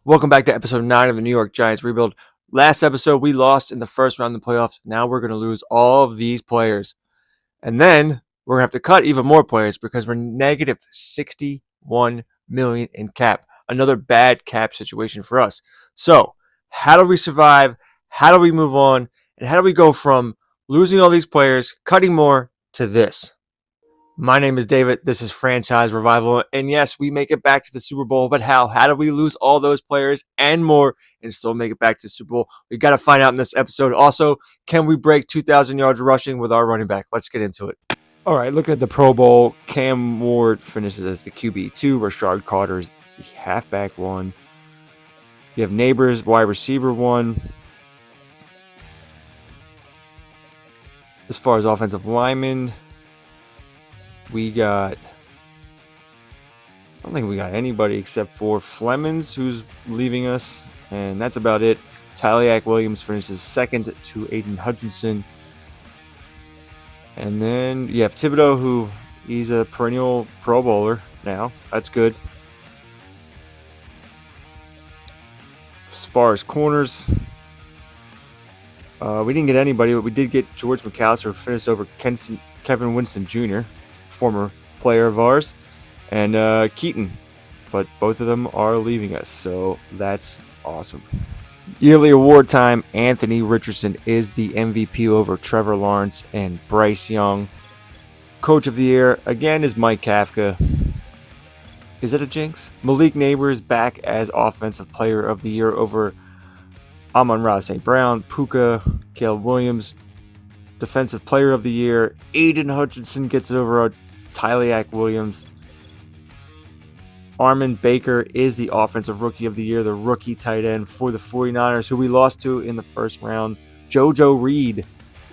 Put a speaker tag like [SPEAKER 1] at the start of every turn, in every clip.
[SPEAKER 1] Welcome back to episode 9 of the New York Giants rebuild. Last episode, we lost in the first round of the playoffs. Now we're going to lose all of these players. And then we're going to have to cut even more players because we're negative $61 million in cap. Another bad cap situation for us. So, how do we survive? How do we move on? And how do we go from losing all these players, cutting more, to this? My name is David. This is Franchise Revival. And yes, we make it back to the Super Bowl. But how? How do we lose all those players and more and still make it back to the Super Bowl? We got to find out in this episode. Also, can we break 2,000 yards rushing with our running back? Let's get into it. All right, looking at the Pro Bowl, Cam Ward finishes as the QB2. Rashard Carter is the halfback 1. You have Neighbors, wide receiver 1. As far as offensive linemen, we got, I don't think we got anybody except for Flemings, who's leaving us, and that's about it. Tyliak Williams finishes second to Aiden Hutchinson. And then you have Thibodeau, who he's a perennial Pro Bowler now. That's good. As far as corners, we didn't get anybody, but we did get George McAllister, who finished over Kevin Winston Jr., former player of ours, and Keaton, but both of them are leaving us, so that's awesome. Yearly award time, Anthony Richardson is the MVP over Trevor Lawrence and Bryce Young. Coach of the year, again, is Mike Kafka. Is it a jinx? Malik Neighbors back as offensive player of the year over Amon-Ra St. Brown, Puka, Caleb Williams. Defensive player of the year, Aiden Hutchinson gets it over Tyliak Williams. Armon Baker is the offensive rookie of the year, the rookie tight end for the 49ers, who we lost to in the first round. JoJo Reed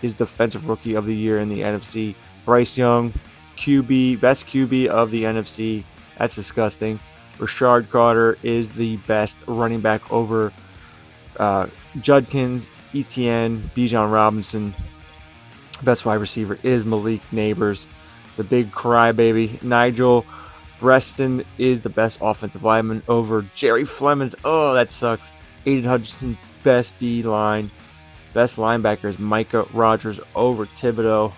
[SPEAKER 1] is defensive rookie of the year in the NFC. Bryce Young, best QB of the NFC. That's disgusting. Rashard Carter is the best running back over Judkins, Etienne, Bijan Robinson. Best wide receiver is Malik Neighbors, the big crybaby. Nigel Breston is the best offensive lineman over Jerry Flemings. Oh, that sucks. Aiden Hutchinson, best D-line. Best linebacker is Micah Rogers over Thibodeau.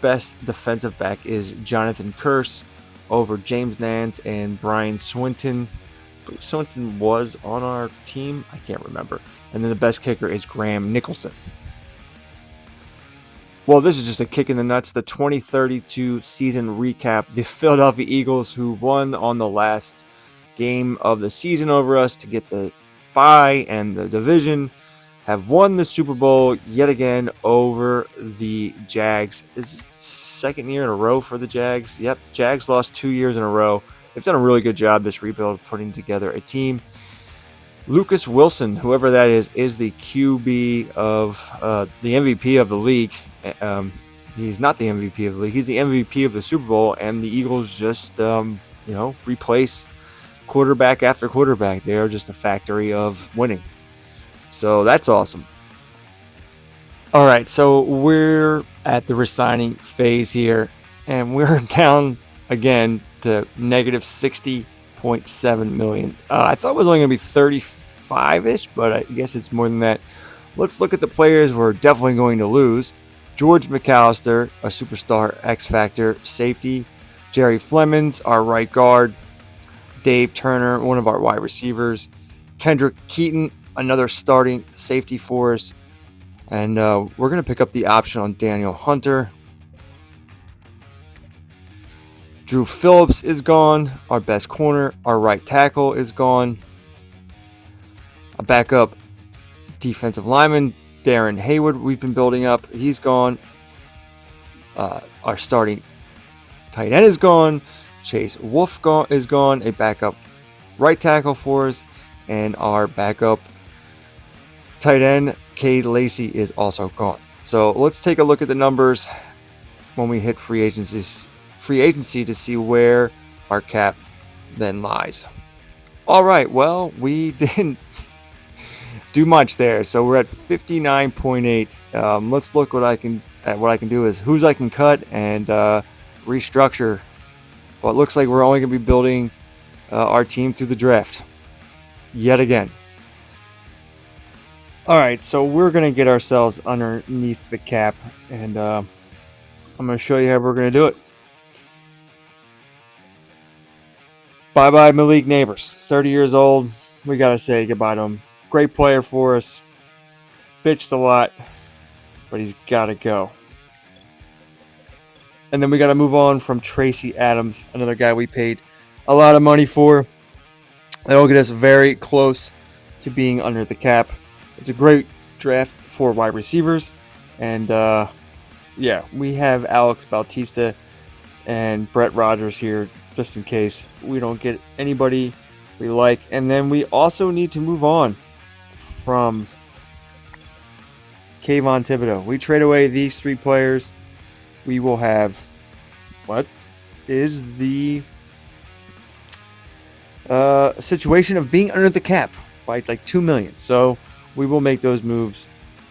[SPEAKER 1] Best defensive back is Jonathan Curse over James Nance and Brian Swinton. Swinton was on our team. I can't remember. And then the best kicker is Graham Nicholson. Well, this is just a kick in the nuts. The 2032 season recap. The Philadelphia Eagles, who won on the last game of the season over us to get the bye and the division, have won the Super Bowl yet again over the Jags. This is the second year in a row for the Jags. Yep, Jags lost 2 years in a row. They've done a really good job this rebuild putting together a team. Lucas Wilson, whoever that is the QB of the MVP of the league. He's not the MVP of the league. He's the MVP of the Super Bowl, and the Eagles just, replace quarterback after quarterback. They are just a factory of winning. So that's awesome. All right, so we're at the resigning phase here, and we're down again to negative $60.7 million. I thought it was only going to be 35-ish, but I guess it's more than that. Let's look at the players we're definitely going to lose. George McAllister, a superstar X-Factor safety. Jerry Flemings, our right guard. Dave Turner, one of our wide receivers. Kendrick Keaton, another starting safety for us. And we're going to pick up the option on Daniel Hunter. Drew Phillips is gone. Our best corner. Our right tackle is gone. A backup defensive lineman, Darren Haywood, we've been building up. He's gone. Our starting tight end is gone. Chase Wolf is gone. A backup right tackle for us. And our backup tight end, Cade Lacey, is also gone. So let's take a look at the numbers when we hit free agency to see where our cap then lies. All right, well, we didn't do much there, so we're at 59.8. Let's look what I can do is who's I can cut and restructure. Well, it looks like we're only going to be building our team through the draft. yet again. All right, so we're going to get ourselves underneath the cap, and I'm going to show you how we're going to do it. Bye-bye, Malik Neighbors. 30 years old. We got to say goodbye to him. Great player for us. Bitched a lot, but he's got to go. And then we got to move on from Tracy Adams, another guy we paid a lot of money for. That'll get us very close to being under the cap. It's a great draft for wide receivers. And, yeah, we have Alex Bautista and Brett Rogers here just in case we don't get anybody we like. And then we also need to move on from Kayvon Thibodeau. We trade away these three players. We will have what is the situation of being under the cap by like $2 million. So we will make those moves.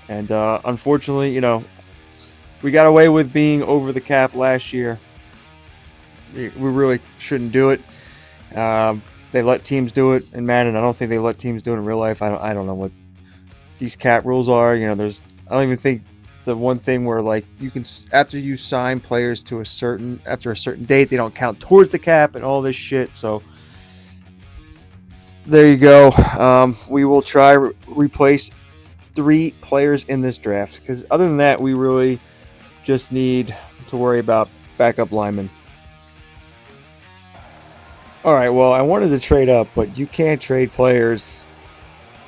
[SPEAKER 1] And unfortunately, you know, we got away with being over the cap last year. We really shouldn't do it. They let teams do it in Madden. I don't think they let teams do it in real life. I don't know what these cap rules are. You know, I don't even think the one thing where like you can, after you sign players to after a certain date, they don't count towards the cap and all this shit. So there you go. We will try replace 3 players in this draft, because other than that, we really just need to worry about backup linemen. All right, well, I wanted to trade up, but you can't trade players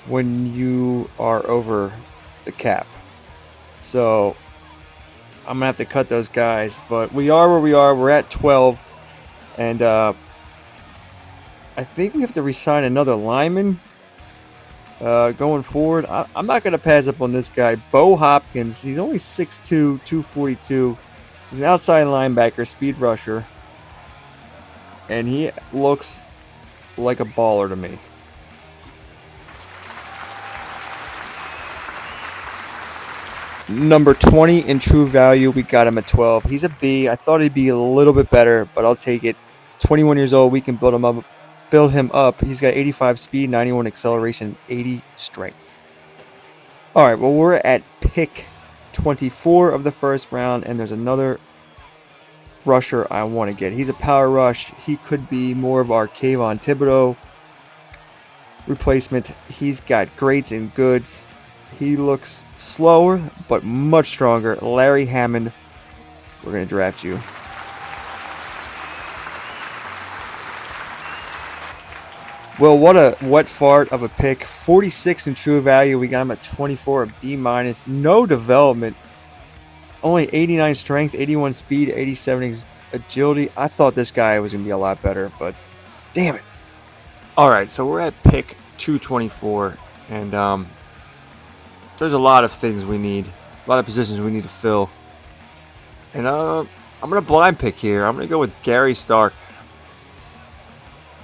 [SPEAKER 1] when you are over the cap. So I'm going to have to cut those guys, but we are where we are. We're at 12, and I think we have to re-sign another lineman going forward. I'm not going to pass up on this guy, Bo Hopkins. He's only 6'2", 242. He's an outside linebacker, speed rusher. And he looks like a baller to me. Number 20 in true value, we got him at 12. He's a B. I thought he'd be a little bit better, but I'll take it. 21 years old, we can build him up. He's got 85 speed, 91 acceleration, 80 strength. All right, well, we're at pick 24 of the first round, and there's another rusher I want to get. He's a power rush. He could be more of our Kayvon Thibodeau replacement. He's got greats and goods. He looks slower but much stronger. Larry Hammond, we're going to draft you. Well, what a wet fart of a pick. 46 in true value. We got him at 24, a B-. No development. Only 89 strength, 81 speed, 87 agility. I thought this guy was going to be a lot better, but damn it. All right, so we're at pick 224, and there's a lot of things we need, a lot of positions we need to fill. And I'm going to blind pick here. I'm going to go with Gary Stark.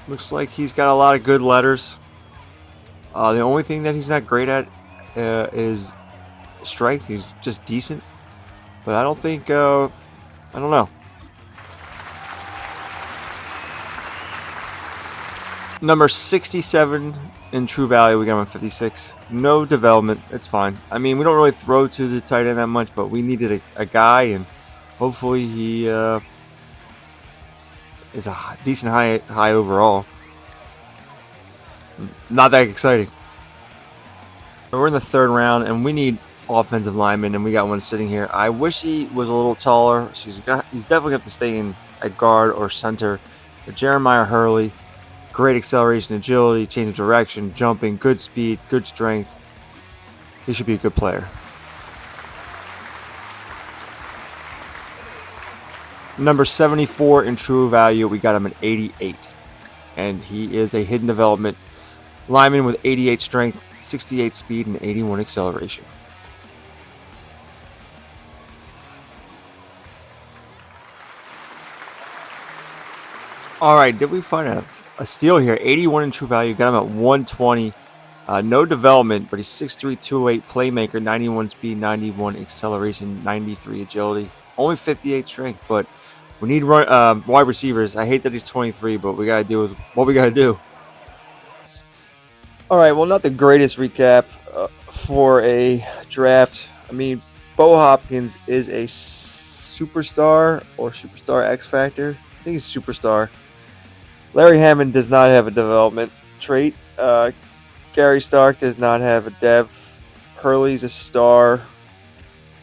[SPEAKER 1] Looks like he's got a lot of good letters. The only thing that he's not great at is strength. He's just decent. But I don't think, I don't know. Number 67 in true value, we got him at 56. No development, it's fine. I mean, we don't really throw to the tight end that much, but we needed a guy, and hopefully he is a decent high overall. Not that exciting. We're in the third round, and we need offensive lineman, and we got one sitting here. I wish he was a little taller. So he's definitely going to have to stay in at guard or center. But Jeremiah Hurley, great acceleration, agility, change of direction, jumping, good speed, good strength. He should be a good player. Number 74 in true value, we got him at 88. And he is a hidden development lineman with 88 strength, 68 speed, and 81 acceleration. All right, did we find a steal here? 81 in true value. Got him at 120. No development, but he's 6'3", 208 playmaker, 91 speed, 91 acceleration, 93 agility. Only 58 strength, but we need wide receivers. I hate that he's 23, but we got to do what we got to do. All right, well, not the greatest recap for a draft. I mean, Bo Hopkins is a superstar or superstar X Factor. I think he's superstar. Larry Hammond does not have a development trait. Gary Stark does not have a dev. Hurley's a star.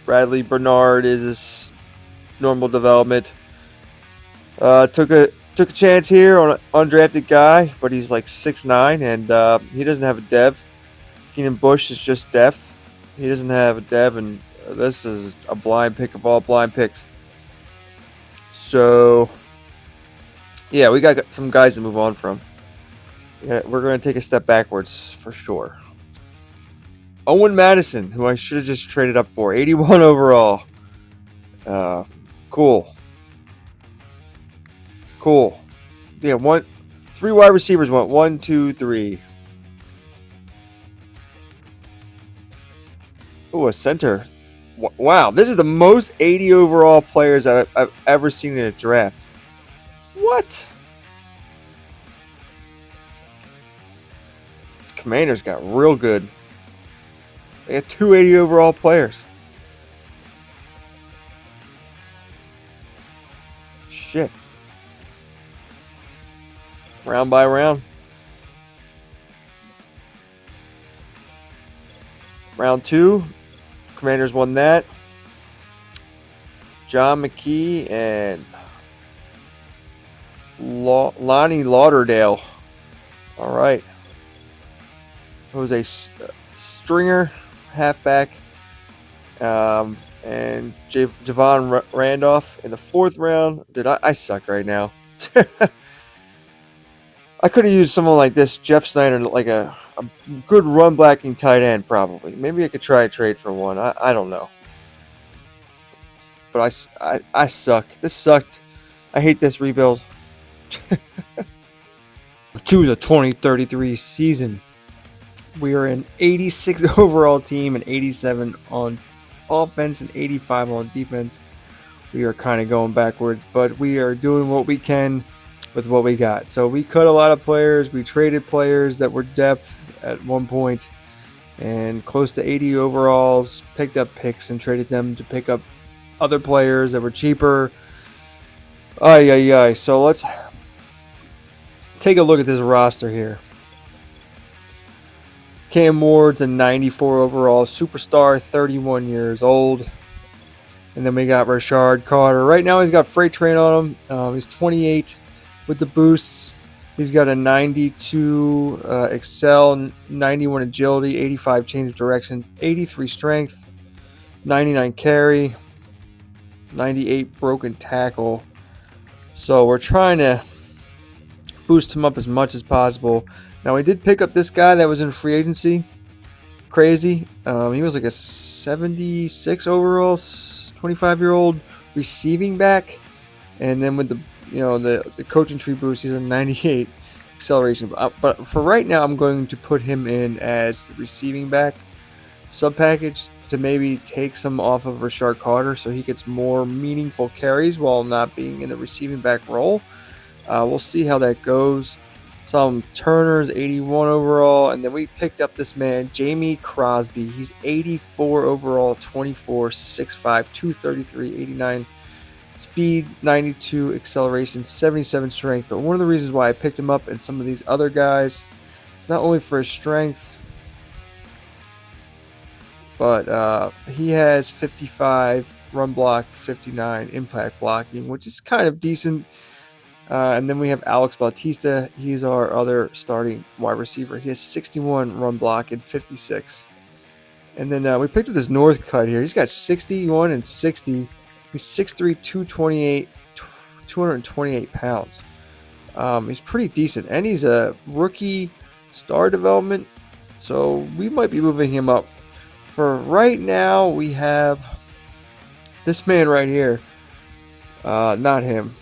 [SPEAKER 1] Bradley Bernard is a normal development. Took a chance here on an undrafted guy, but he's like 6'9", and he doesn't have a dev. Keenan Bush is just depth. He doesn't have a dev, and this is a blind pick of all blind picks. So, yeah, we got some guys to move on from. Yeah, we're going to take a step backwards for sure. Owen Madison, who I should have just traded up for, 81 overall. Cool. Yeah, three wide receivers went 1, 2, 3. Oh, a center. Wow, this is the most 80 overall players I've ever seen in a draft. What? The Commanders got real good. They got 280 overall players. Shit. Round by round. Round 2. Commanders won that. John McKee and Lonnie Lauderdale. All right. Jose Stringer, halfback. And Javon Randolph in the 4th round. Dude, I suck right now. I could have used someone like this, Jeff Snyder, like a good run blocking tight end, probably. Maybe I could try a trade for one. I don't know. But I suck. This sucked. I hate this rebuild. To the 2033 season. We are an 86 overall team and 87 on offense and 85 on defense. We are kind of going backwards, but we are doing what we can with what we got. So we cut a lot of players. We traded players that were depth at one point and close to 80 overalls, picked up picks and traded them to pick up other players that were cheaper. So let's take a look at this roster here. Cam Ward's a 94 overall superstar, 31 years old. And then we got Rashard Carter. Right now he's got freight train on him. He's 28 with the boosts. He's got a 92 excel, 91 agility, 85 change of direction, 83 strength, 99 carry, 98 broken tackle. So we're trying to boost him up as much as possible. Now we did pick up this guy that was in free agency. Crazy. He was like a 76 overall, 25-year-old receiving back, and then with the coaching tree boost, he's a 98 acceleration. But for right now, I'm going to put him in as the receiving back sub package to maybe take some off of Rashard Carter, so he gets more meaningful carries while not being in the receiving back role. We'll see how that goes. Some Turner's 81 overall, and then we picked up this man, Jamie Crosby. He's 84 overall, 24, 6'5", 233, 89 speed, 92 acceleration, 77 strength. But one of the reasons why I picked him up and some of these other guys, it's not only for his strength, but he has 55 run block, 59 impact blocking, which is kind of decent. And then we have Alex Bautista. He's our other starting wide receiver. He has 61 run block and 56. And then we picked up this North cut here. He's got 61 and 60. He's 6'3", 228 pounds. He's pretty decent. And he's a rookie star development. So we might be moving him up. For right now, we have this man right here. Not him.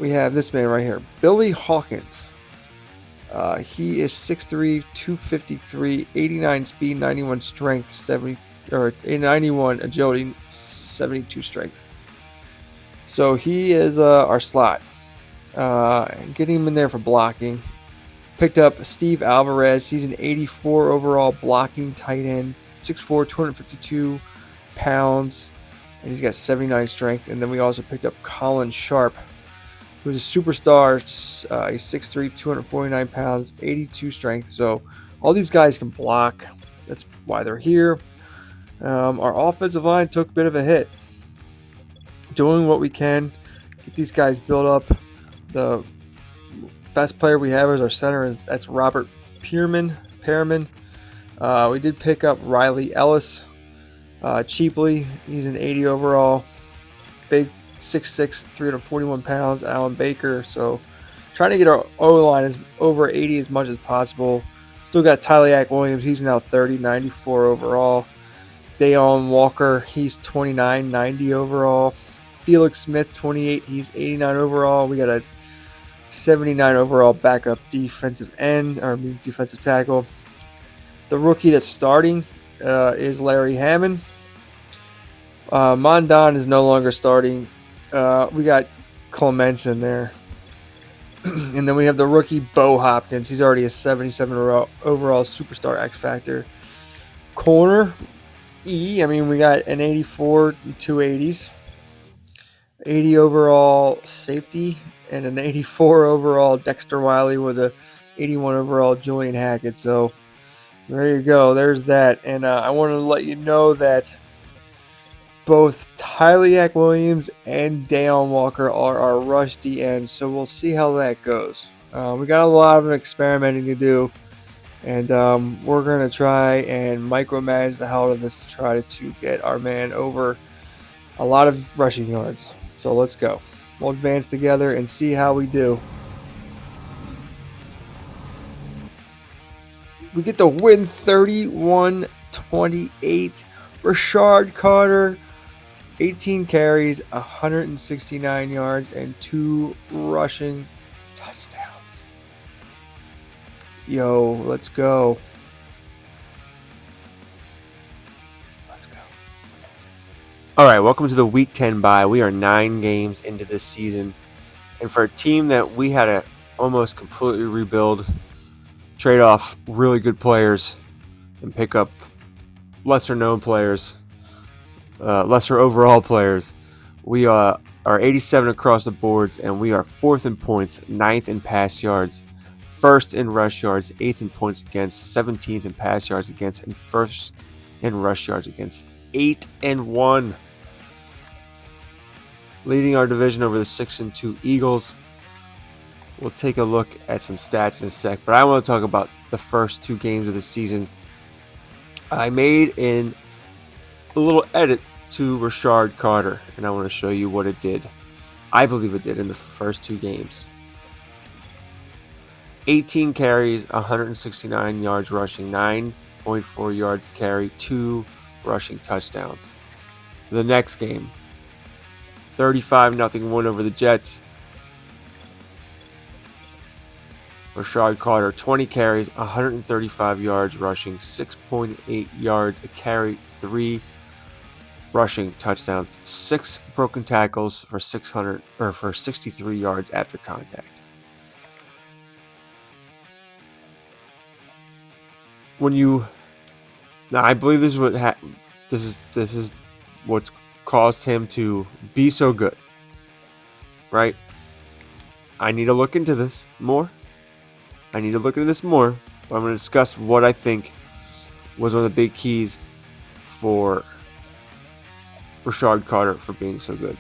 [SPEAKER 1] We have this man right here, Billy Hawkins. He is 6'3", 253, 89 speed, 91 strength, 91 agility, 72 strength. So he is our slot. Getting him in there for blocking. Picked up Steve Alvarez. He's an 84 overall blocking tight end, 6'4", 252 pounds, and he's got 79 strength. And then we also picked up Colin Sharp, who's a superstar. He's 6'3", 249 pounds, 82 strength. So all these guys can block. That's why they're here. Our offensive line took a bit of a hit. Doing what we can, get these guys built up. The best player we have as our center that's Robert Pearman. We did pick up Riley Ellis cheaply. He's an 80 overall, big 6'6", 341 pounds. Alan Baker. So trying to get our O-line over 80 as much as possible. Still got Tyleak Williams. He's now 30, 94 overall. Dayon Walker, he's 29, 90 overall. Felix Smith, 28, he's 89 overall. We got a 79 overall backup defensive tackle. The rookie that's starting is Larry Hammond. Mondon is no longer starting. We got Clements in there. And then we have the rookie Bo Hopkins. He's already a 77 overall superstar X Factor. Corner we got an 84 and 280s. 80 overall safety and an 84 overall Dexter Wiley with a 81 overall Julian Hackett. So there you go. There's that. And I want to let you know that both Tyleak Williams and Dayon Walker are our rush DNs. So we'll see how that goes. We got a lot of experimenting to do. And we're going to try and micromanage the hell out of this to try to get our man over a lot of rushing yards. So let's go. We'll advance together and see how we do. We get the win 31-28. Rashard Carter, 18 carries, 169 yards, and 2 rushing touchdowns. Yo, let's go. All right, welcome to the Week 10 bye. We are 9 games into this season. And for a team that we had to almost completely rebuild, trade off really good players, and pick up lesser-known players, lesser overall players, we are 87 across the boards, and we are 4th in points, 9th in pass yards, 1st in rush yards, 8th in points against, 17th in pass yards against, and 1st in rush yards against. 8-1. Leading our division over the 6-2 Eagles. We'll take a look at some stats in a sec, but I want to talk about the first 2 games of the season. I made a little edit to Rashard Carter, and I want to show you what it did. I believe it did in the first 2 games. 18 carries, 169 yards rushing, 9.4 yards carry, 2 rushing touchdowns. The next game, 35-0 win over the Jets. Rashard Carter, 20 carries, 135 yards rushing, 6.8 yards a carry, 3 rushing touchdowns, 6 broken tackles for 63 yards after contact. Now I believe this is this is what's caused him to be so good, right? I need to look into this more. But I'm going to discuss what I think was one of the big keys for Rashard Carter for being so good.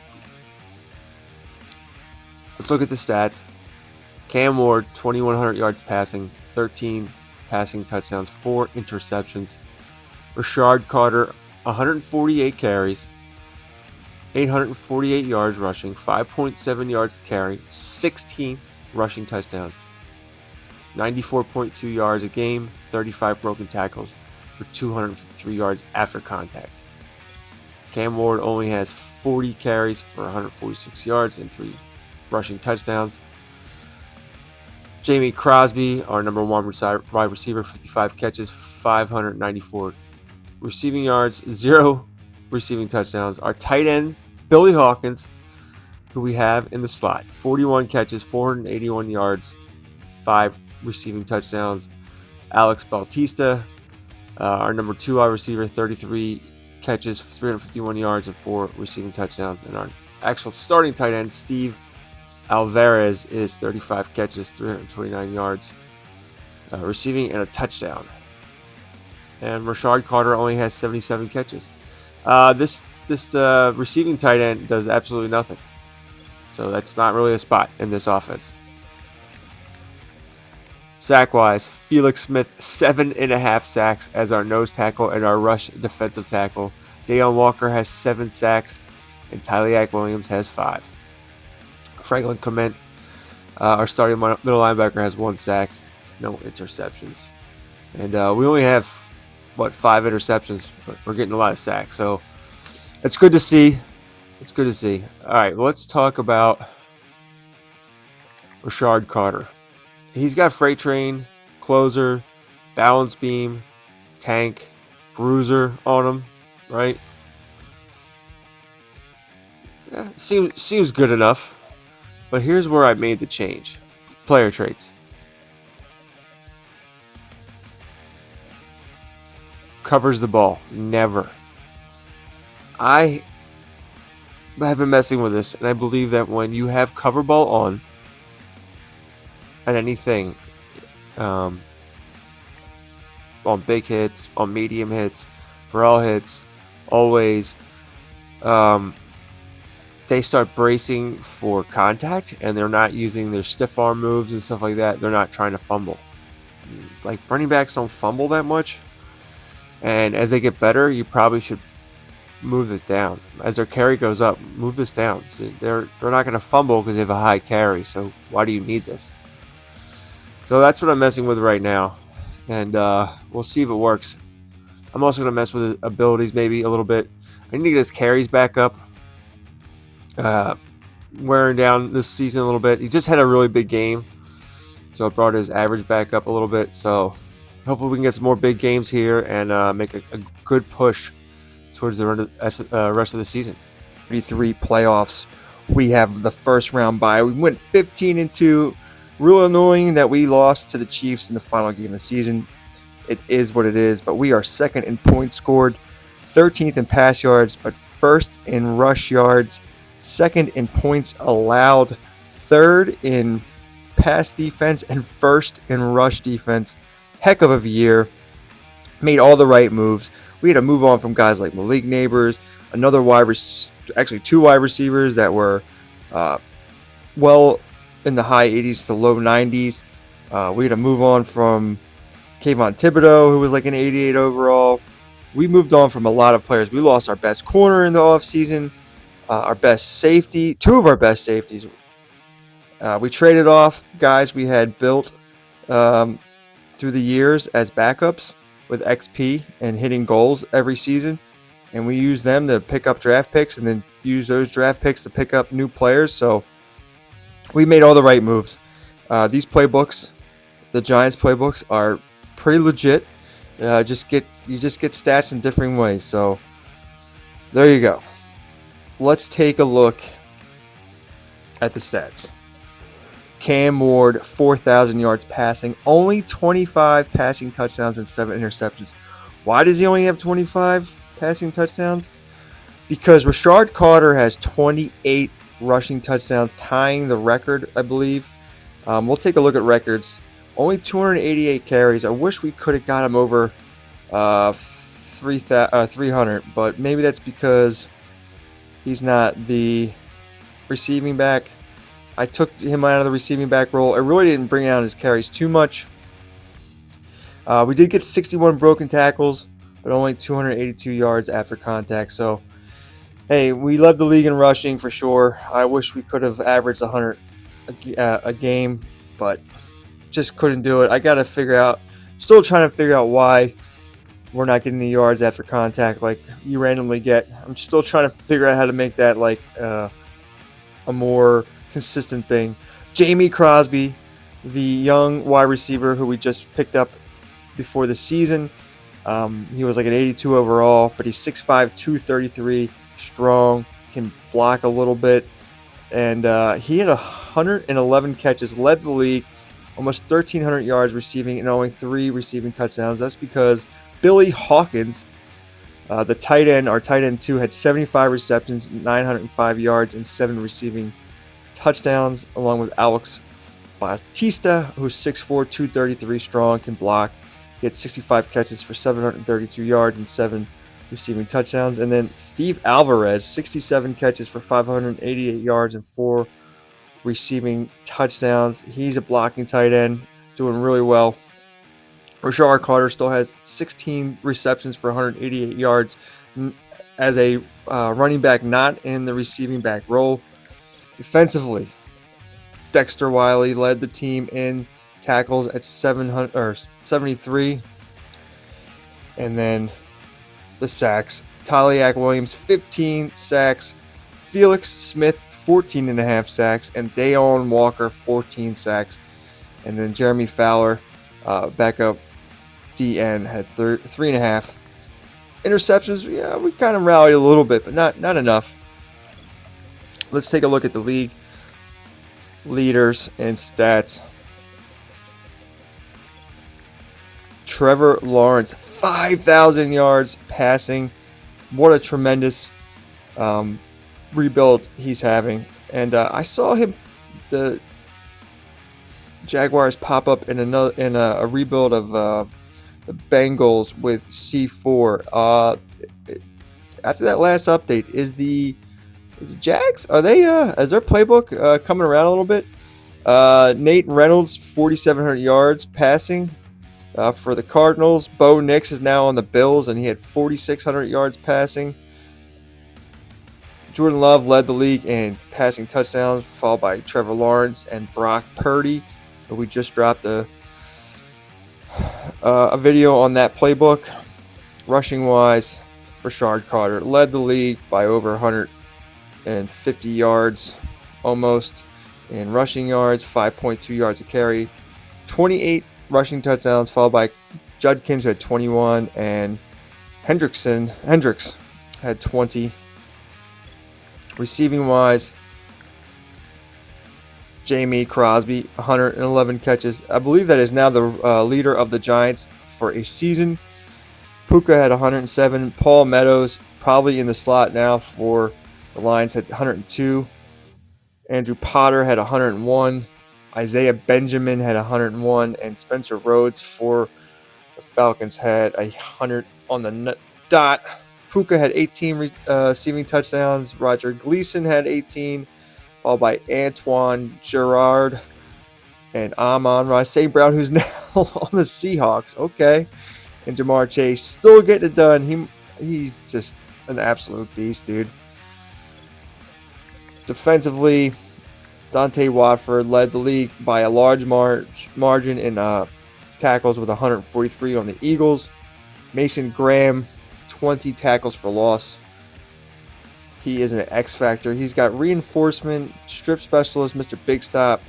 [SPEAKER 1] Let's look at the stats. Cam Ward, 2,100 yards passing, 13 passing touchdowns, 4 interceptions. Rashard Carter, 148 carries, 848 yards rushing, 5.7 yards to carry, 16 rushing touchdowns, 94.2 yards a game, 35 broken tackles for 253 yards after contact. Cam Ward only has 40 carries for 146 yards and 3 rushing touchdowns. Jamie Crosby, our number 1 wide receiver, 55 catches, 594 receiving yards, 0 receiving touchdowns. Our tight end, Billy Hawkins, who we have in the slot, 41 catches, 481 yards, 5 receiving touchdowns. Alex Bautista, our number 2 wide receiver, 33 catches, 351 yards, and 4 receiving touchdowns. And our actual starting tight end, Steve Alvarez, is 35 catches, 329 yards, receiving, and a touchdown. And Rashard Carter only has 77 catches. This receiving tight end does absolutely nothing. So that's not really a spot in this offense. Sack-wise, Felix Smith, 7.5 sacks as our nose tackle and our rush defensive tackle. Deion Walker has 7 sacks, and Tyleak Williams has 5. Franklin Clement, our starting middle linebacker, has 1 sack, no interceptions. And we only have, 5 interceptions, but we're getting a lot of sacks. So it's good to see. It's good to see. All right, let's talk about Rashard Carter. He's got freight train, closer, balance beam, tank, bruiser on him, right? Yeah, seems good enough. But here's where I made the change. Player traits. Covers the ball. Never. I have been messing with this, and I believe that when you have cover ball on anything, on big hits, on medium hits, for all hits, always, they start bracing for contact, and they're not using their stiff arm moves and stuff like that. They're not trying to fumble. Like, running backs don't fumble that much, and as they get better, you probably should move this down. As their carry goes up, move this down. So they're not going to fumble because they have a high carry, so why do you need this? So that's what I'm messing with right now, and we'll see if it works. I'm also going to mess with his abilities maybe a little bit. I need to get his carries back up. Wearing down this season a little bit. He just had a really big game, so it brought his average back up a little bit. So hopefully we can get some more big games here and make a good push towards the rest of the season. 33 playoffs. We have the first round bye. We went 15-2. Real annoying that we lost to the Chiefs in the final game of the season. It is what it is, but we are second in points scored, 13th in pass yards, but first in rush yards, second in points allowed, third in pass defense, and first in rush defense. Heck of a year. Made all the right moves. We had to move on from guys like Malik Neighbors, actually 2 wide receivers that were well in the high 80s to low 90s. We had to move on from Kayvon Thibodeau, who was like an 88 overall. We moved on from a lot of players. We lost our best corner in the offseason, our best safety, 2 of our best safeties. We traded off guys we had built through the years as backups with XP and hitting goals every season. And we used them to pick up draft picks and then use those draft picks to pick up new players. So we made all the right moves. These playbooks, the Giants playbooks, are pretty legit. You just get stats in different ways. So there you go. Let's take a look at the stats. Cam Ward, 4,000 yards passing, only 25 passing touchdowns and 7 interceptions. Why does he only have 25 passing touchdowns? Because Rashard Carter has 28 rushing touchdowns, tying the record, I believe. We'll take a look at records. Only 288 carries. I wish we could have got him over 300, but maybe that's because he's not the receiving back. I took him out of the receiving back role. I really didn't bring out his carries too much. We did get 61 broken tackles, but only 282 yards after contact. So, hey, we led the league in rushing for sure. I wish we could have averaged 100 a game, but just couldn't do it. I got to still trying to figure out why we're not getting the yards after contact like you randomly get. I'm still trying to figure out how to make that like a more consistent thing. Jamie Crosby, the young wide receiver who we just picked up before the season. He was like an 82 overall, but he's 6'5", 233, strong, can block a little bit. And he had 111 catches, led the league almost 1,300 yards receiving and only 3 receiving touchdowns. That's because Billy Hawkins, the tight end, our tight end 2, had 75 receptions, 905 yards, and 7 receiving touchdowns, along with Alex Bautista, who's 6'4", 233 strong, can block. He had 65 catches for 732 yards and 7 receiving touchdowns. And then Steve Alvarez, 67 catches for 588 yards and 4 receiving touchdowns. He's a blocking tight end, doing really well. Rashard Carter still has 16 receptions for 188 yards as a running back, not in the receiving back role. Defensively, Dexter Wiley led the team in tackles at 73. And then the sacks. Taliak Williams, 15 sacks. Felix Smith, 14.5 sacks. And Dayon Walker, 14 sacks. And then Jeremy Fowler, backup DN, had 3.5 interceptions. Yeah, we kind of rallied a little bit, but not enough. Let's take a look at the league leaders and stats. Trevor Lawrence, 5,000 yards passing. What a tremendous rebuild he's having. And I saw the Jaguars pop up in a rebuild of the Bengals with C4. After that last update, is the Jags, are they is their playbook coming around a little bit? Nate Reynolds, 4,700 yards passing for the Cardinals. Bo Nix is now on the Bills, and he had 4,600 yards passing. Jordan Love led the league in passing touchdowns, followed by Trevor Lawrence and Brock Purdy. We just dropped a video on that playbook. Rushing wise, Rashard Carter led the league by over 150 yards almost in rushing yards, 5.2 yards a carry, 28 rushing touchdowns, followed by Judkins, who had 21, and Hendricks had 20. Receiving wise, Jamie Crosby, 111 catches. I believe that is now the leader of the Giants for a season. Puka had 107. Paul Meadows, probably in the slot now for the Lions, had 102. Andrew Potter had 101. Isaiah Benjamin had 101. And Spencer Rhodes for the Falcons had 100 on the dot. Puka had 18 receiving touchdowns. Roger Gleason had 18, followed by Antoine Gerard and Amon-Ra St. Brown, who's now on the Seahawks. Okay. And Jamar Chase still getting it done. He's just an absolute beast, dude. Defensively, Dante Watford led the league by a large margin in tackles with 143 on the Eagles. Mason Graham, 20 tackles for loss. He is an X factor. He's got reinforcement, strip specialist, Mr. Big Stop,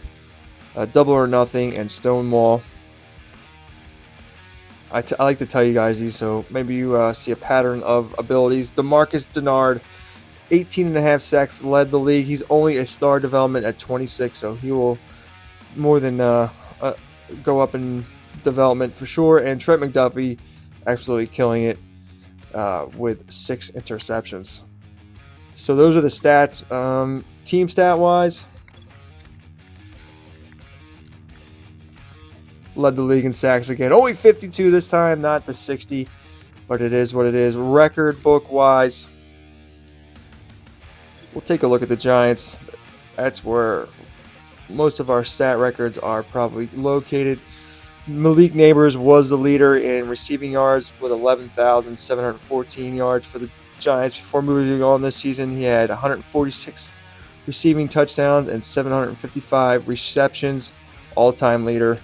[SPEAKER 1] double or nothing, and Stonewall. I like to tell you guys these, so maybe you see a pattern of abilities. DeMarcus Denard, 18.5 sacks, led the league. He's only a star development at 26, so he will more than go up in development for sure. And Trent McDuffie, absolutely killing it with 6 interceptions. So those are the stats. Team stat wise, led the league in sacks again. Only 52 this time, not the 60, but it is what it is. Record book wise, we'll take a look at the Giants. That's where most of our stat records are probably located. Malik Neighbors was the leader in receiving yards with 11,714 yards for the Giants. Before moving on this season, he had 146 receiving touchdowns and 755 receptions, all-time leader.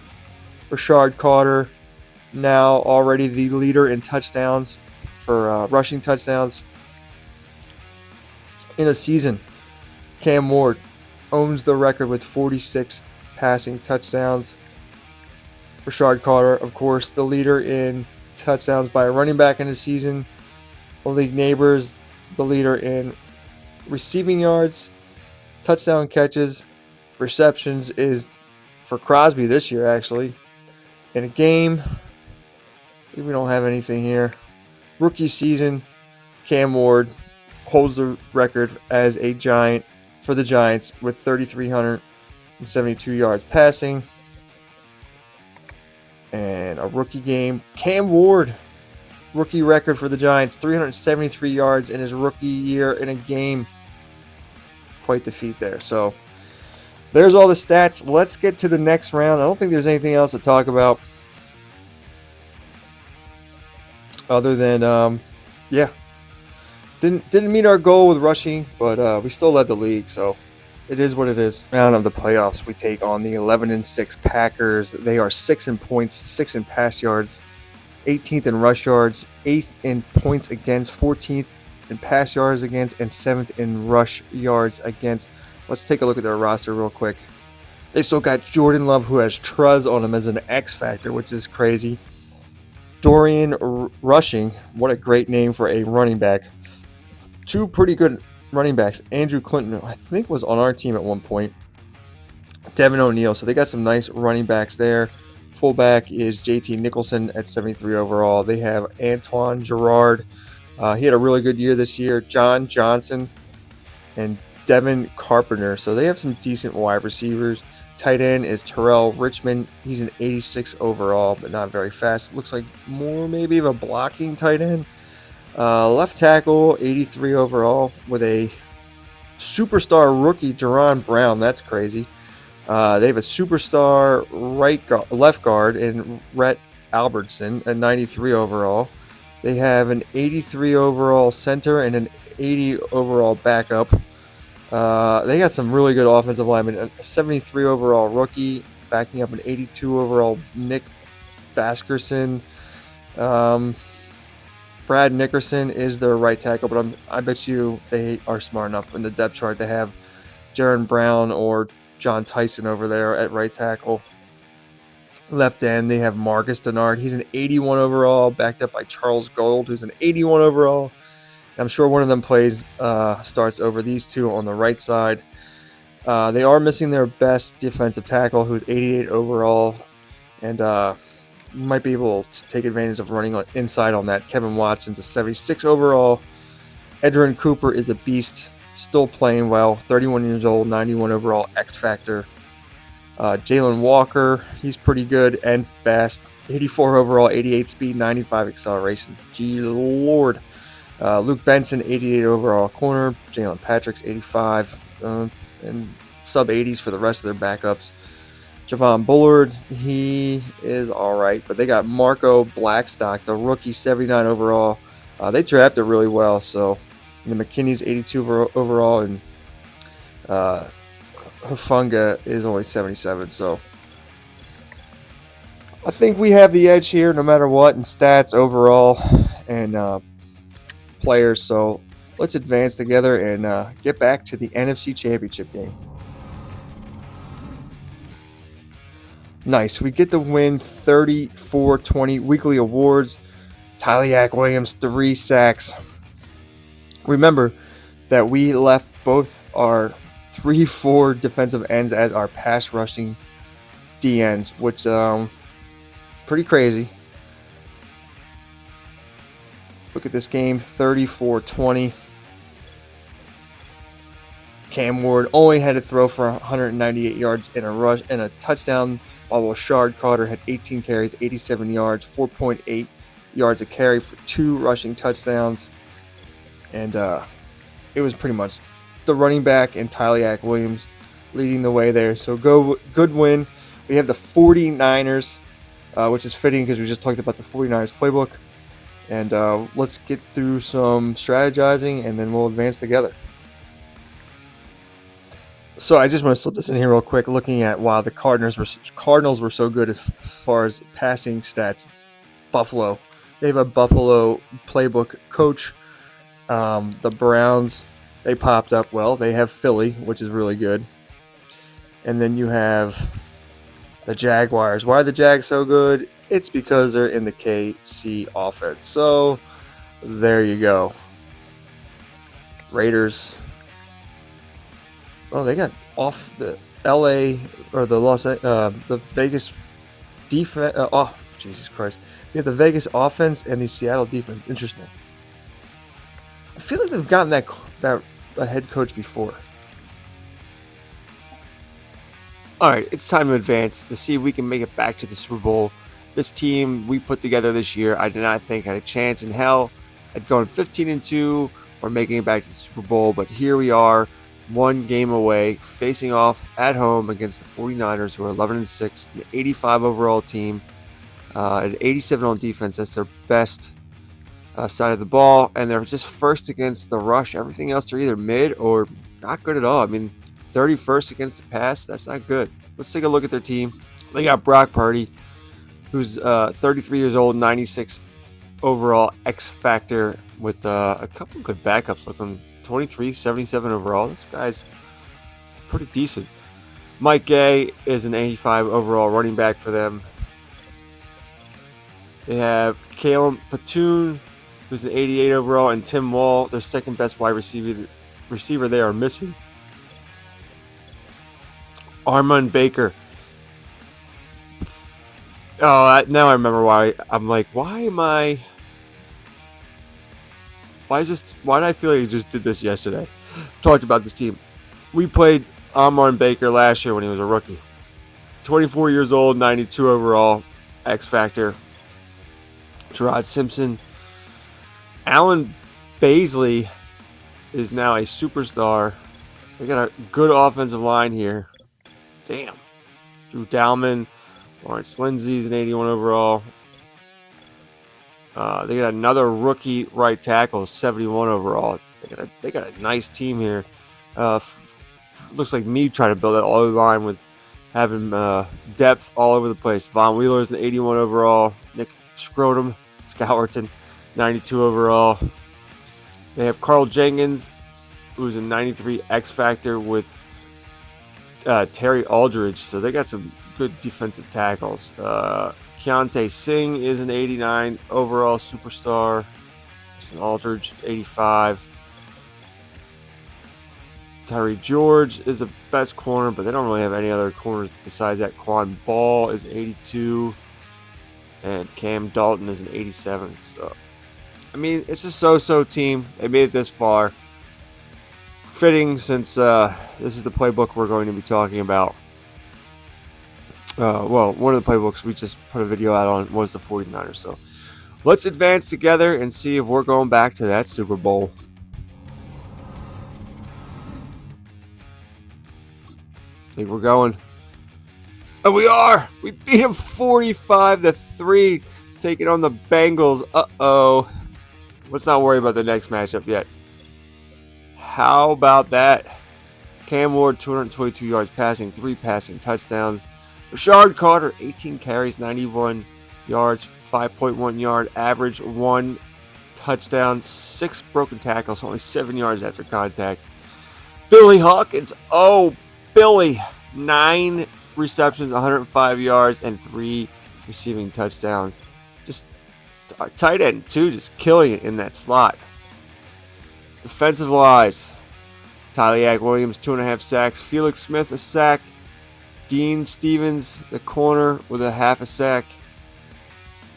[SPEAKER 1] Rashard Carter, now already the leader in touchdowns for rushing touchdowns in a season. Cam Ward owns the record with 46 passing touchdowns. Rashard Carter, of course, the leader in touchdowns by a running back in a season. Malik Neighbors, the leader in receiving yards, touchdown catches, receptions, is for Crosby this year, actually. In a game, we don't have anything here. Rookie season, Cam Ward holds the record as a Giant for the Giants with 3,372 yards passing. And a rookie game, Cam Ward, rookie record for the Giants, 373 yards in his rookie year in a game. Quite the feat there. So there's all the stats. Let's get to the next round. I don't think there's anything else to talk about other than, yeah, didn't meet our goal with rushing, but we still led the league, so it is what it is. Round of the playoffs, we take on the 11-6 Packers. They are 6 in points, 6 in pass yards, 18th in rush yards, 8th in points against, 14th in pass yards against, and 7th in rush yards against. Let's take a look at their roster real quick. They still got Jordan Love, who has Truz on him as an X factor, which is crazy. Dorian Rushing, what a great name for a running back. 2 pretty good running backs. Andrew Clinton, I think, was on our team at one point. Devin O'Neal, so they got some nice running backs there. Fullback is JT Nicholson at 73 overall. They have Antoine Gerard. He had a really good year this year. John Johnson and Devin Carpenter. So they have some decent wide receivers. Tight end is Terrell Richmond. He's an 86 overall, but not very fast. Looks like more maybe of a blocking tight end. Left tackle, 83 overall, with a superstar rookie, Jerron Brown. That's crazy. They have a superstar left guard in Rhett Albertson at 93 overall. They have an 83 overall center and an 80 overall backup. They got some really good offensive linemen. A 73 overall rookie, backing up an 82 overall Nick Baskerson. Brad Nickerson is their right tackle, but I bet you they are smart enough in the depth chart to have Jaron Brown or John Tyson over there at right tackle. Left end, they have Marcus Denard. He's an 81 overall, backed up by Charles Gold, who's an 81 overall. I'm sure one of them starts over these two on the right side. They are missing their best defensive tackle, who's 88 overall, and might be able to take advantage of running inside on that. Kevin Watson's a 76 overall. Edgerrin Cooper is a beast, still playing well, 31 years old, 91 overall, X Factor. Jalen Walker, he's pretty good and fast, 84 overall, 88 speed, 95 acceleration. Gee Lord. Luke Benson, 88 overall corner. Jalen Patrick's 85, and sub 80s for the rest of their backups. Javon Bullard, he is all right, but they got Marco Blackstock, the rookie, 79 overall. They drafted really well, so the McKinney's 82 overall, and Hufunga is only 77, so I think we have the edge here no matter what in stats overall and players. So let's advance together and get back to the NFC Championship game. Nice. We get the win 34-20. Weekly awards. Tyliak Williams, 3 sacks. Remember that we left both our 3-4 defensive ends as our pass rushing DNs, which pretty crazy. Look at this game, 34-20. Cam Ward only had to throw for 198 yards in a rush and a touchdown, while Rashard Carter had 18 carries, 87 yards, 4.8 yards a carry for 2 rushing touchdowns. And it was pretty much the running back and Tyliak Williams leading the way there. So good win. We have the 49ers, which is fitting because we just talked about the 49ers playbook. And let's get through some strategizing, and then we'll advance together. So I just want to slip this in here real quick, looking at why the Cardinals were so good as far as passing stats. Buffalo. They have a Buffalo playbook coach. The Browns, they popped up well. They have Philly, which is really good. And then you have the Jaguars. Why are the Jags so good? It's because they're in the KC offense. So there you go. Raiders. Oh, they got off the LA or the Vegas defense. Oh, Jesus Christ! We have the Vegas offense and the Seattle defense. Interesting. I feel like they've gotten that head coach before. All right, it's time to advance to see if we can make it back to the Super Bowl. This team we put together this year, I did not think had a chance in hell at going 15-2 or making it back to the Super Bowl, but here we are, one game away, facing off at home against the 49ers, who are 11-6, an 85 overall team, an 87 on defense. That's their best side of the ball, and they're just first against the rush. Everything else, they're either mid or not good at all. I mean, 31st against the pass, that's not good. Let's take a look at their team. They got Brock Purdy, who's 33 years old, 96 overall X Factor, with a couple of good backups, looking 23, 77 overall. This guy's pretty decent. Mike Gay is an 85 overall running back for them. They have Caleb Platoon, who's an 88 overall, and Tim Wall, their second best wide receiver they are missing. Armand Baker. Oh, now I remember why. I'm like, why did I feel like I just did this yesterday? Talked about this team. We played Armand Baker last year when he was a rookie. 24 years old, 92 overall, X Factor. Gerard Simpson. Alan Baisley is now a superstar. They got a good offensive line here. Damn. Drew Dalman. Lawrence Lindsay's an 81 overall. They got another rookie right tackle, 71 overall. They got a nice team here. Looks like me trying to build that all line with having depth all over the place. Von Wheeler's an 81 overall. Nick Scrotum, 92 overall. They have Carl Jenkins, who's a 93 X Factor, with Terry Aldridge. So they got some good defensive tackles. Keontae Singh is an 89 overall superstar. It's an Aldridge, 85. Tyree George is the best corner, but they don't really have any other corners besides that. Quan Ball is 82. And Cam Dalton is an 87. So, I mean, it's a so-so team. They made it this far. Fitting, since this is the playbook we're going to be talking about. Well, one of the playbooks we just put a video out on was the 49ers. So let's advance together and see if we're going back to that Super Bowl. I think we're going. And we are! We beat them 45-3, taking on the Bengals. Uh-oh. Let's not worry about the next matchup yet. How about that? Cam Ward, 222 yards passing, 3 passing touchdowns. Rashard Carter, 18 carries, 91 yards, 5.1 yard average, 1 touchdown, 6 broken tackles, only 7 yards after contact. Billy Hawkins, Billy, 9 receptions, 105 yards, and 3 receiving touchdowns. Just tight end, too, just killing it in that slot. Defensive lines, Tyliak Williams, 2.5 sacks. Felix Smith, a sack. Dean Stevens, the corner, with a half a sack.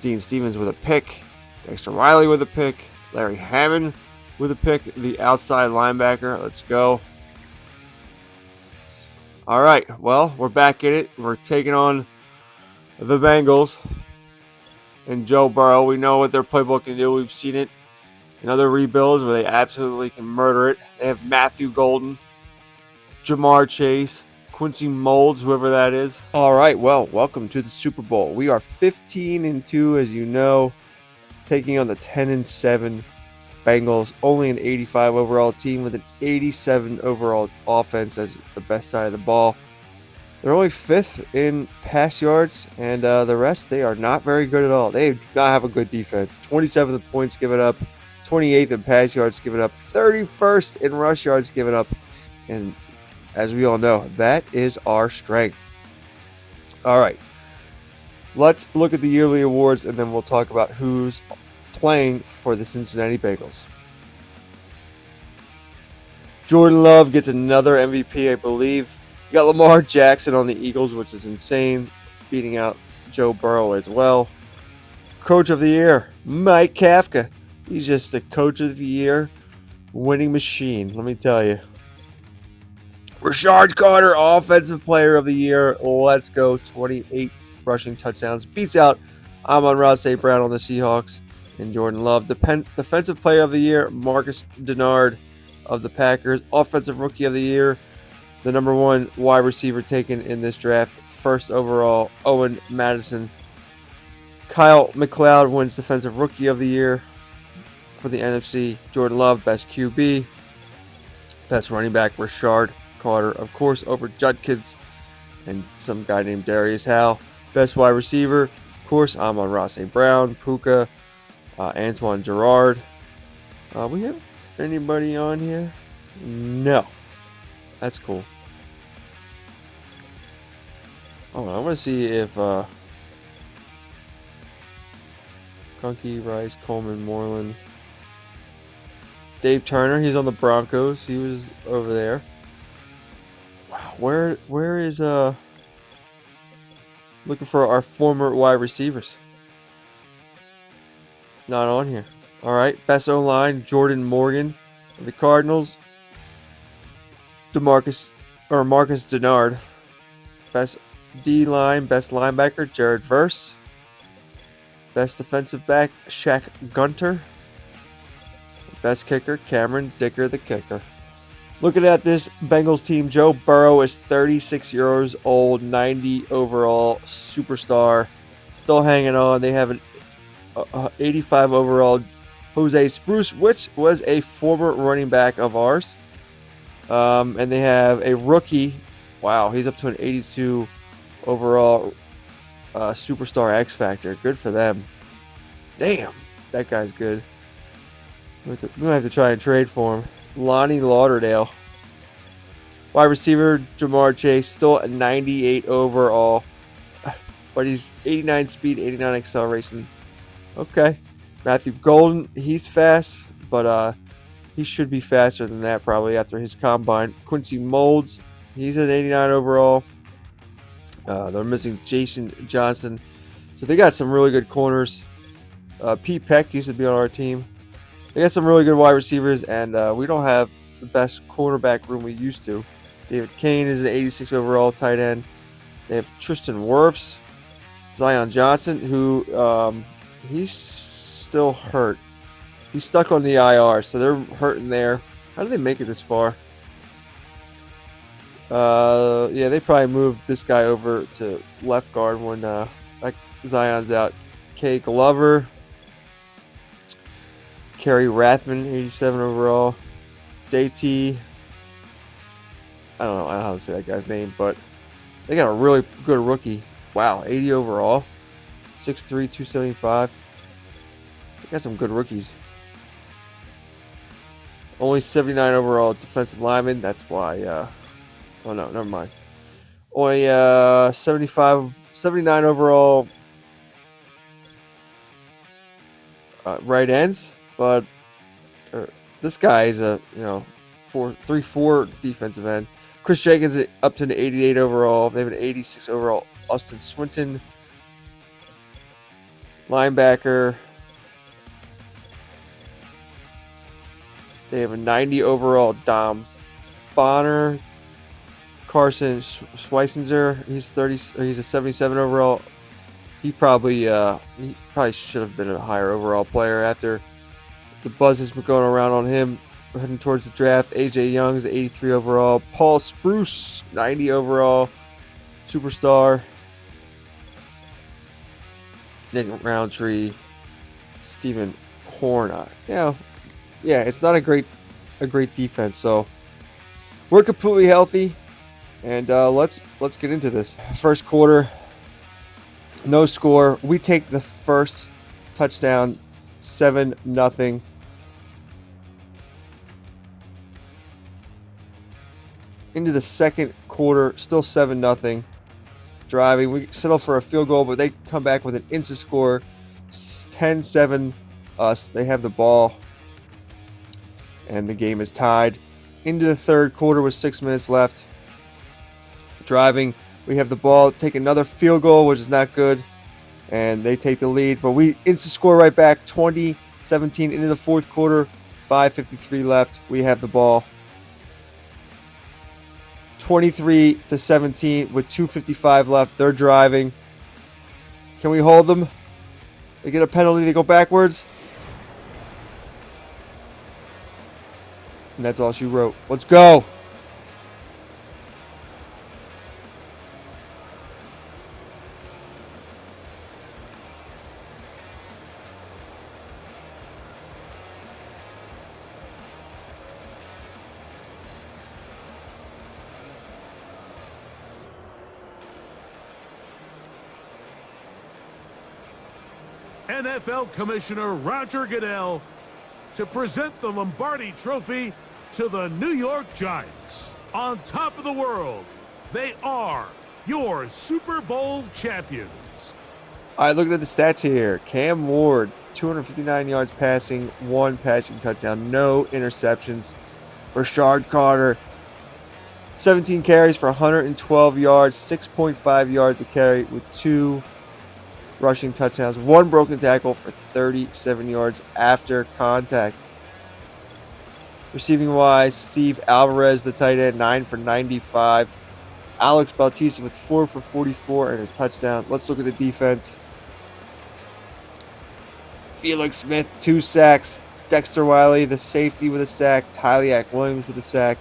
[SPEAKER 1] Dean Stevens with a pick. Dexter Riley with a pick. Larry Hammond with a pick. The outside linebacker. Let's go. All right. Well, we're back in it. We're taking on the Bengals and Joe Burrow. We know what their playbook can do. We've seen it in other rebuilds where they absolutely can murder it. They have Matthew Golden, Jamar Chase, Quincy Molds, whoever that is. All right, well, welcome to the Super Bowl. We are 15-2, as you know, taking on the 10-7 Bengals. Only an 85 overall team with an 87 overall offense as the best side of the ball. They're only 5th in pass yards, and the rest, they are not very good at all. They do not have a good defense. 27th in points given up, 28th in pass yards given up, 31st in rush yards given up, and as we all know, that is our strength. All right. Let's look at the yearly awards, and then we'll talk about who's playing for the Cincinnati Bengals. Jordan Love gets another MVP, I believe. got Lamar Jackson on the Eagles, which is insane, beating out Joe Burrow as well. Coach of the Year, Mike Kafka. He's just the Coach of the Year winning machine, let me tell you. Rashard Carter, Offensive Player of the Year. Let's go. 28 rushing touchdowns. Beats out Amon-Ra St. Brown on the Seahawks and Jordan Love. Defensive Player of the Year, Marcus Denard of the Packers. Offensive Rookie of the Year, the number 1 wide receiver taken in this draft. First overall, Owen Madison. Kyle McLeod wins Defensive Rookie of the Year for the NFC. Jordan Love, Best QB. Best running back, Rashard Carter, of course, over Judkins and some guy named Darius Howe. Best wide receiver, of course, Amon-Ra St. Brown, Puka, Antoine Gerard. We have anybody on here? No. That's cool. Oh, I want to see if Kunke, Rice, Coleman, Moreland, Dave Turner. He's on the Broncos. He was over there. Wow, where is looking for our former wide receivers? Not on here. All right, best O-line, Jordan Morgan of the Cardinals. Marcus Denard. Best D-line, best linebacker, Jared Verse. Best defensive back, Shaq Gunter. Best kicker, Cameron Dicker, the kicker. Looking at this Bengals team, Joe Burrow is 36 years old, 90 overall, superstar, still hanging on. They have an 85 overall Jose Spruce, which was a former running back of ours. And they have a rookie. Wow, he's up to an 82 overall superstar X Factor. Good for them. Damn, that guy's good. We're going to have to try and trade for him. Lonnie Lauderdale. Wide receiver, Jamar Chase, still at 98 overall. But he's 89 speed, 89 acceleration. Okay. Matthew Golden, he's fast, but he should be faster than that probably after his combine. Quincy Molds, he's at 89 overall. They're missing Jason Johnson. So they got some really good corners. Pete Peck used to be on our team. They got some really good wide receivers, and we don't have the best cornerback room we used to. David Kane is an 86 overall tight end. They have Tristan Wirfs, Zion Johnson, who he's still hurt. He's stuck on the IR, so they're hurting there. How did they make it this far? Yeah, they probably moved this guy over to left guard when Zion's out. Kay Glover. Kerry Rathman, 87 overall. JT. I don't know how to say that guy's name, but they got a really good rookie. Wow, 80 overall. 6'3", 275. They got some good rookies. Only 79 overall defensive lineman. That's why. Oh no, never mind. Only 79 overall right ends. But this guy is a 3-4 defensive end. Chris Jenkins up to an 88 overall. They have an 86 overall Austin Swinton. Linebacker. They have a 90 overall Dom Bonner. Carson Schweissinger. He's a 77 overall. He probably should have been a higher overall player after the buzz has been going around on him heading towards the draft. AJ Young is 83 overall. Paul Spruce, 90 overall. Superstar. Nick Roundtree. Stephen Horn. Yeah, it's not a great defense. So we're completely healthy, and let's get into this. First quarter, no score. We take the first touchdown, 7-0. Into the second quarter, still 7-0. Driving, we settle for a field goal, but they come back with an instant score, 10-7 us. They have the ball, and the game is tied. Into the third quarter with 6 minutes left. driving. We have the ball, take another field goal, which is not good, and they take the lead. But we instant score right back, 20-17 into the fourth quarter, 5:53 left. We have the ball, 23-17 with 2:55 left. They're driving. Can we hold them? They get a penalty. They go backwards. And that's all she wrote. Let's go.
[SPEAKER 2] NFL Commissioner Roger Goodell to present the Lombardi Trophy to the New York Giants. On top of the world, they are your Super Bowl champions.
[SPEAKER 1] All right, looking at the stats here. Cam Ward, 259 yards passing, 1 passing touchdown, no interceptions. Rashard Carter, 17 carries for 112 yards, 6.5 yards a carry with 2 rushing touchdowns, 1 broken tackle for 37 yards after contact. Receiving wise, Steve Alvarez, the tight end, 9 for 95. Alex Bautista with 4 for 44 and a touchdown. Let's look at the defense. Felix Smith, 2 sacks. Dexter Wiley, the safety, with a sack. Tyliak Williams with a sack.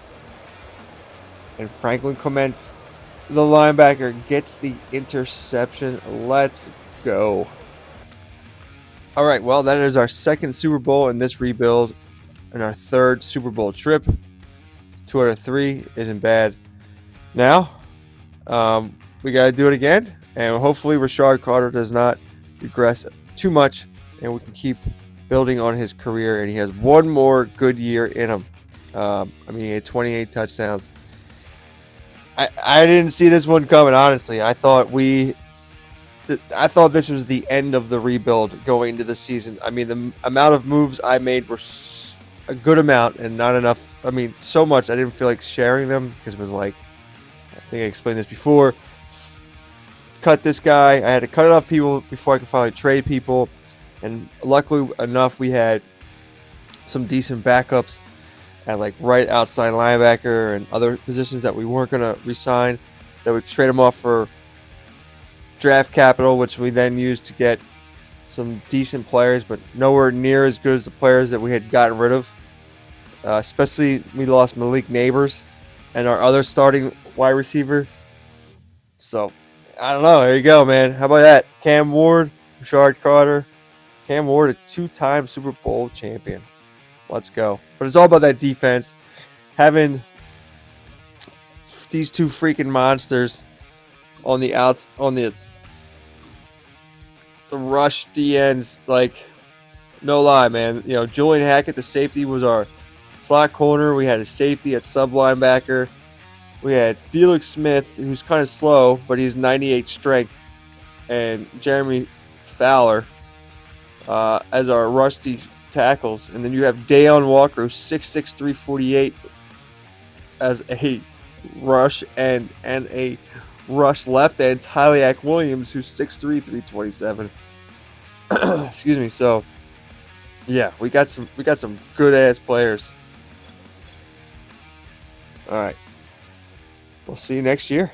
[SPEAKER 1] And Franklin Clements, the linebacker, gets the interception. Let's go. All right, well, that is our second Super Bowl in this rebuild and our third Super Bowl trip. 2 out of 3 isn't bad. Now, we got to do it again, and hopefully Rashard Carter does not regress too much, and we can keep building on his career, and he has one more good year in him. He had 28 touchdowns. I didn't see this one coming, honestly. I thought this was the end of the rebuild going into the season. I mean, the amount of moves I made were a good amount and not enough. I mean, so much I didn't feel like sharing them because it was like, I think I explained this before. Cut this guy. I had to cut off people before I could finally trade people. And luckily enough, we had some decent backups at like right outside linebacker and other positions that we weren't going to resign, that we could trade them off for draft capital, which we then used to get some decent players, but nowhere near as good as the players that we had gotten rid of. Especially we lost Malik Neighbors and our other starting wide receiver. So, I don't know. There you go, man. How about that? Cam Ward, Rashard Carter. Cam Ward, a 2-time Super Bowl champion. Let's go. But it's all about that defense. Having these 2 freaking monsters on the outs, on the rush DNs, like, no lie, man. You know, Julian Hackett, the safety, was our slot corner. We had a safety at sub linebacker. We had Felix Smith, who's kind of slow, but he's 98 strength, and Jeremy Fowler as our rusty tackles. And then you have Dayon Walker, who's 6'6", 348 as a rush and a rush left end. Tyliak Williams, who's 6'3", 327. Excuse me. So yeah, we got some good ass players. All right, we'll see you next year.